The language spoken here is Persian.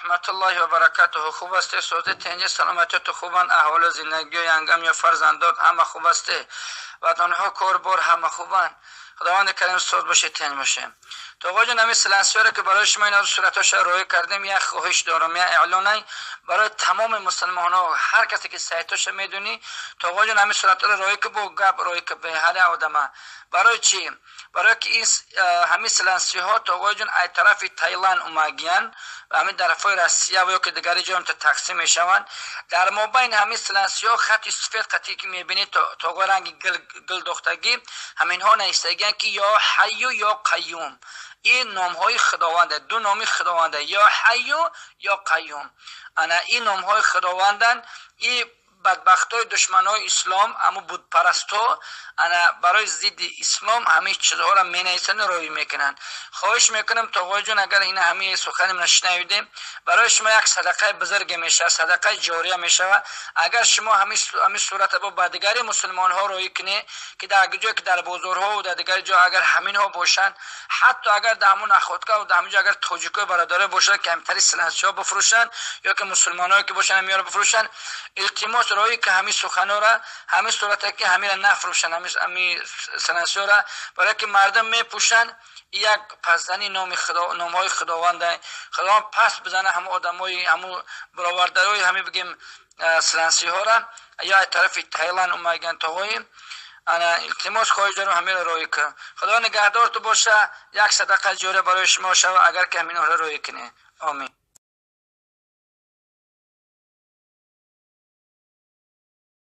رحمت الله و برکاته. خوب است؟ صحبت تنج سلامتیت خوبان، احوال زندگی و انگام یا فرزندات همه خوب است و آنها کاربار همه خوبان. خداوند کریم صحبت باشه، تنج باشه. تو آقا جان، همین سلنسیاره که برای شما اینا صورتاش روی کردیم، یک خواهش دارم، یک اعلانه برای تمام مسلمان ها، هر کسی که سایتاش میدونی. تو آقا جان، همین صورت رو روی که با گپ روی که به هر آدم. برای چی؟ برای که این همین سلنسی ها تو آقا جان از طرف تایلند اومدن و همین طرفای روسیه و یا که دیگری جا هم تقسیم میشوند. در مابین همین سلنسی ها خط سفید، خطی که میبینید تو آقا رنگ گل دختگی، همین ها نیستگن که یا حیو یا قیوم. این نام های خداونده، دو نامی خداونده، یا حیو یا قیوم. انا این نام های خداوندن. این بدبخت های دشمن های اسلام، اما بود پرستو، انا برای ضد اسلام همه چیزها را می نیسن روی میکنن. خواهش میکنم تو آقای جون، اگر این همه سخن من نشنیدیم، برای شما یک صدقه بزرگ میشه، صدقه جاریه میشه. اگر شما همین صورت با دیگری مسلمان ها روی کنی که در جای که در بازارها و در دیگر جا اگر همین ها باشن، حتی اگر در همون اخواتکا و در همون جا اگر تاجیکای برادره باشن که همتری سلنسی ها بفروشن یا که مسلمان هایی که باشن همیار بفروشن، التماس روی که همین سخن را همین صورت که همین نفروشن، همین سلنسی را، برای که مردم میپوشن یک پسدنی نام های خداوند پس بزنه همه آدمای همون برآوردهای همین بگیم سلنسی ها را یا طرف تایلند اومدن تاوی. انا التماس خواهش دارم همین را روی کنم. خدا نگهدار تو باشه. یک صدقه جوره برای شما شود اگر که همین را روی کنه. آمین.